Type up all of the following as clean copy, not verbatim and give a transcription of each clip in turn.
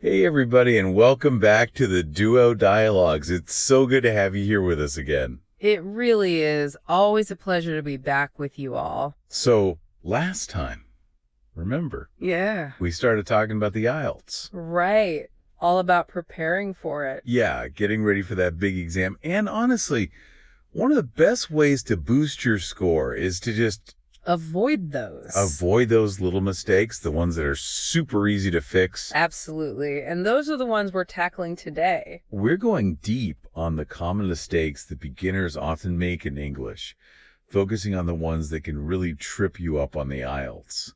Hey, everybody, and welcome back to the Duo Dialogues. It's so good to have you here with us again. It really is always a pleasure to be back with you all. So, last time, remember, Yeah. we started talking about the IELTS. Right. All about preparing for it. Yeah, getting ready for that big exam. And honestly, one of the best ways to boost your score is to just Avoid those. avoid those little mistakes, the ones that are super easy to fix. Absolutely. And those are the ones we're tackling today. We're going deep on the common mistakes that beginners often make in English, focusing on the ones that can really trip you up on the IELTS.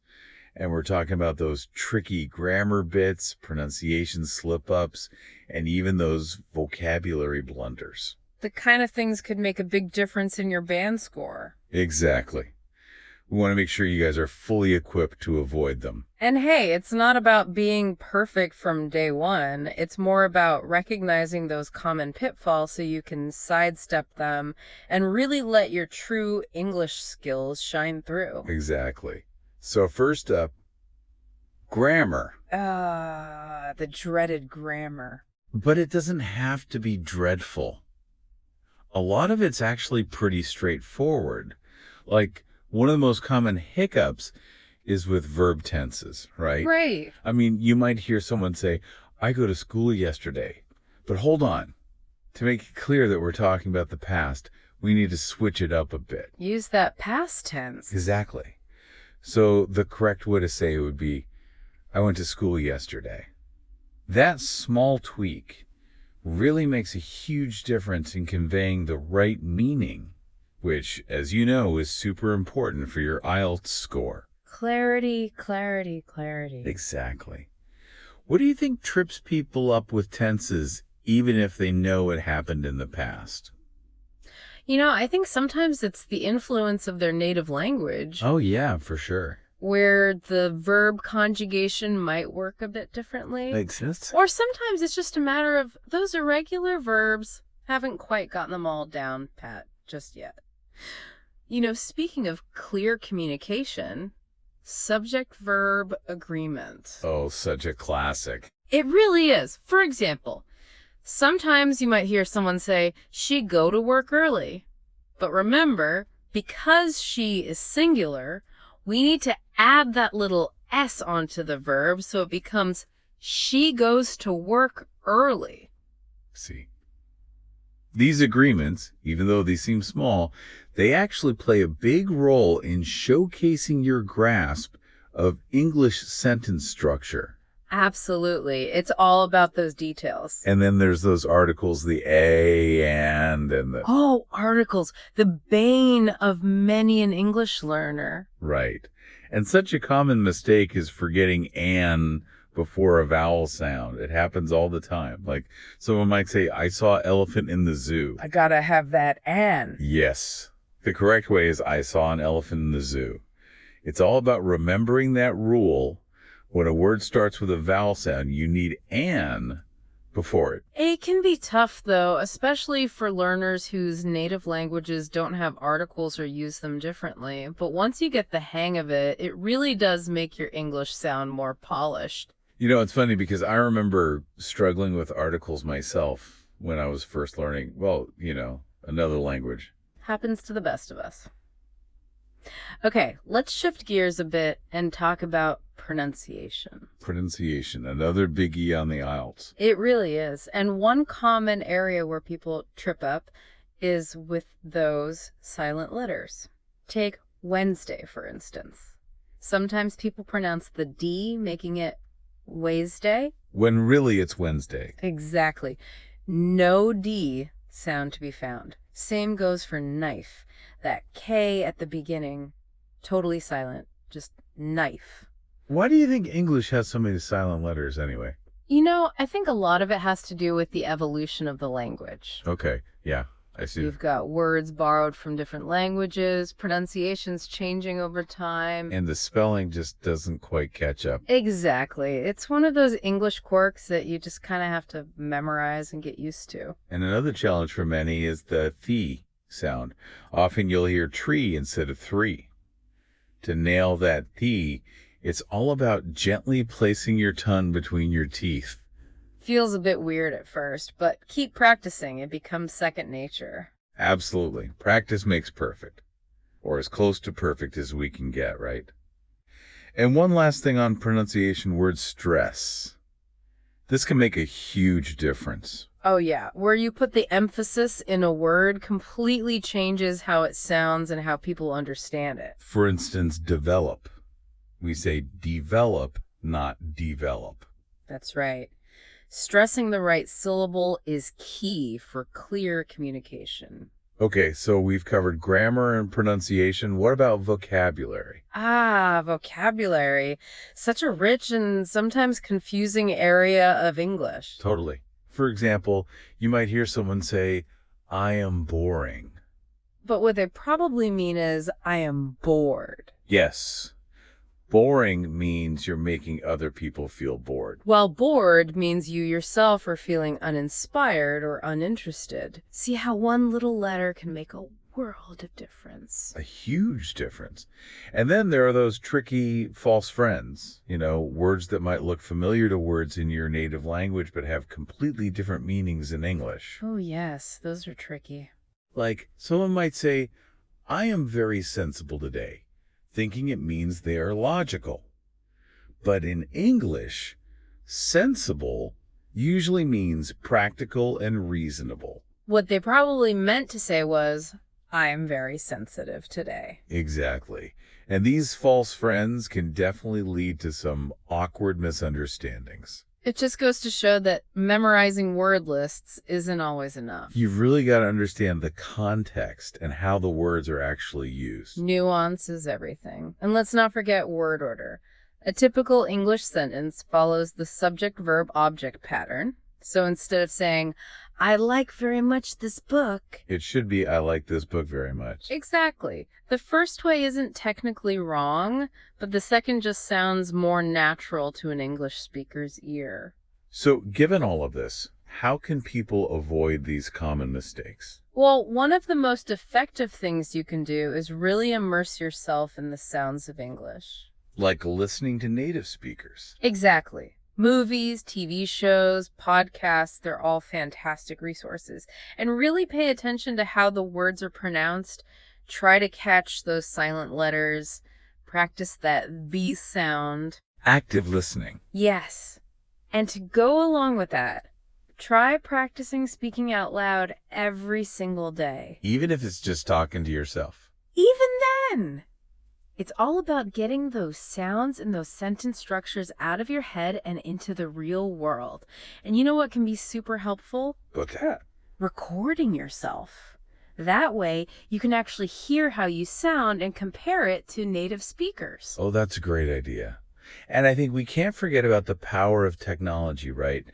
And we're talking about those tricky grammar bits, pronunciation slip-ups, and even those vocabulary blunders. The kind of things could make a big difference in your band score. Exactly. We want to make sure you guys are fully equipped to avoid them. And hey, it's not about being perfect from day one. It's more about recognizing those common pitfalls so you can sidestep them and really let your true English skills shine through. Exactly. So first up, grammar. The dreaded grammar. But it doesn't have to be dreadful. A lot of it's actually pretty straightforward. Like, one of the most common hiccups is with verb tenses, right? Right. I mean, you might hear someone say, I go to school yesterday. But hold on. To make it clear that we're talking about the past, we need to switch it up a bit. Use that past tense. Exactly. So the correct way to say it would be, I went to school yesterday. That small tweak really makes a huge difference in conveying the right meaning, which, as you know, is super important for your IELTS score. Clarity, clarity, clarity. Exactly. What do you think trips people up with tenses, even if they know it happened in the past? You know, I think sometimes it's the influence of their native language, Oh, yeah, for sure. where the verb conjugation might work a bit differently. Makes sense. Or sometimes it's just a matter of those irregular verbs haven't quite gotten them all down pat just yet. You know, speaking of clear communication, subject-verb agreement. Oh, such a classic. It really is. For example, sometimes you might hear someone say, she go to work early. But remember, because she is singular, we need to add that little S onto the verb so it becomes she goes to work early. See, these agreements, even though they seem small, they actually play a big role in showcasing your grasp of English sentence structure. Absolutely. It's all about those details. And then there's those articles, the a, and the... Oh, articles. The bane of many an English learner. Right. And such a common mistake is forgetting an before a vowel sound. It happens all the time. Like, someone might say, I saw an elephant in the zoo. I gotta have that an. Yes. The correct way is I saw an elephant in the zoo. It's all about remembering that rule. When a word starts with a vowel sound, you need an before it. It can be tough, though, especially for learners whose native languages don't have articles or use them differently. But once you get the hang of it, it really does make your English sound more polished. You know, it's funny because I remember struggling with articles myself when I was first learning, well, you know, another language. Happens to the best of us. Okay, let's shift gears a bit and talk about pronunciation. Pronunciation, another biggie on the IELTS. It really is. And one common area where people trip up is with those silent letters. Take Wednesday, for instance. Sometimes people pronounce the D, making it Wednesday. When really it's Wednesday. Exactly. No D sound to be found. Same goes for knife. That K at the beginning, totally silent. Just knife. Why do you think English has so many silent letters anyway? You know, I think a lot of it has to do with the evolution of the language. Okay, yeah, I see. You've got words borrowed from different languages, pronunciations changing over time. And the spelling just doesn't quite catch up. Exactly. It's one of those English quirks that you just kind of have to memorize and get used to. And another challenge for many is the th sound. Often you'll hear tree instead of three. To nail that th, it's all about gently placing your tongue between your teeth. Feels a bit weird at first, but keep practicing. It becomes second nature. Absolutely. Practice makes perfect, or as close to perfect as we can get, right? And one last thing on pronunciation, word stress. This can make a huge difference. Oh yeah, where you put the emphasis in a word completely changes how it sounds and how people understand it. For instance, develop. We say develop, not develop. That's right. Stressing the right syllable is key for clear communication. Okay, so we've covered grammar and pronunciation. What about vocabulary? Vocabulary. Such a rich and sometimes confusing area of English. Totally. For example, you might hear someone say, I am boring. But what they probably mean is, I am bored. Yes. Boring means you're making other people feel bored. While bored means you yourself are feeling uninspired or uninterested. See how one little letter can make a world of difference. A huge difference. And then there are those tricky false friends, words that might look familiar to words in your native language but have completely different meanings in English. Oh yes, those are tricky. Like, someone might say, I am very sensible today, thinking it means they are logical. But in English, sensible usually means practical and reasonable. What they probably meant to say was, I am very sensitive today. Exactly. And these false friends can definitely lead to some awkward misunderstandings. It just goes to show that memorizing word lists isn't always enough. You've really got to understand the context and how the words are actually used. Nuance is everything. And let's not forget word order. A typical English sentence follows the subject-verb-object pattern. So instead of saying, I like very much this book, it should be, I like this book very much. Exactly. The first way isn't technically wrong, but the second just sounds more natural to an English speaker's ear. So, given all of this, how can people avoid these common mistakes? Well, one of the most effective things you can do is really immerse yourself in the sounds of English. Like listening to native speakers. Exactly. Movies, TV shows, podcasts, they're all fantastic resources. And really pay attention to how the words are pronounced. Try to catch those silent letters. Practice that V sound. Active listening. Yes. And to go along with that, try practicing speaking out loud every single day. Even if it's just talking to yourself. Even then! It's all about getting those sounds and those sentence structures out of your head and into the real world. And you know what can be super helpful? What's that? Recording yourself. That way, you can actually hear how you sound and compare it to native speakers. Oh, that's a great idea. And I think we can't forget about the power of technology, right?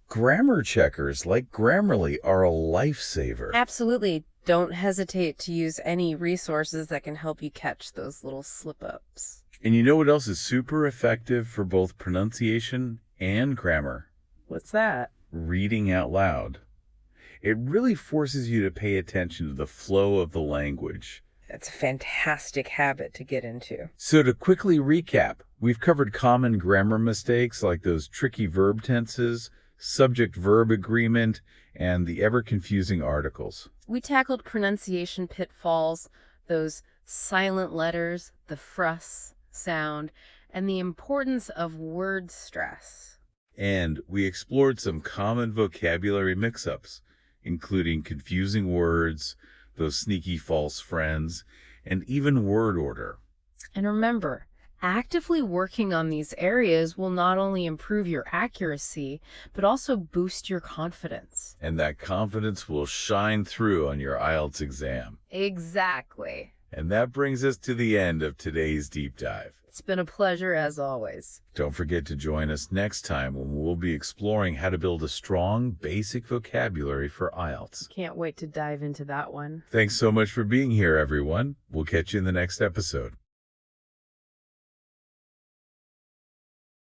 Grammar checkers like Grammarly are a lifesaver. Absolutely. Don't hesitate to use any resources that can help you catch those little slip-ups. And you know what else is super effective for both pronunciation and grammar? What's that? Reading out loud. It really forces you to pay attention to the flow of the language. That's a fantastic habit to get into. So to quickly recap, we've covered common grammar mistakes like those tricky verb tenses, subject-verb agreement, and the ever-confusing articles. We tackled pronunciation pitfalls, those silent letters, the frus sound, and the importance of word stress. And we explored some common vocabulary mix-ups, including confusing words, those sneaky false friends, and even word order. And remember, actively working on these areas will not only improve your accuracy, but also boost your confidence. And that confidence will shine through on your IELTS exam. Exactly. And that brings us to the end of today's deep dive. It's been a pleasure as always. Don't forget to join us next time when we'll be exploring how to build a strong, basic vocabulary for IELTS. Can't wait to dive into that one. Thanks so much for being here, everyone. We'll catch you in the next episode.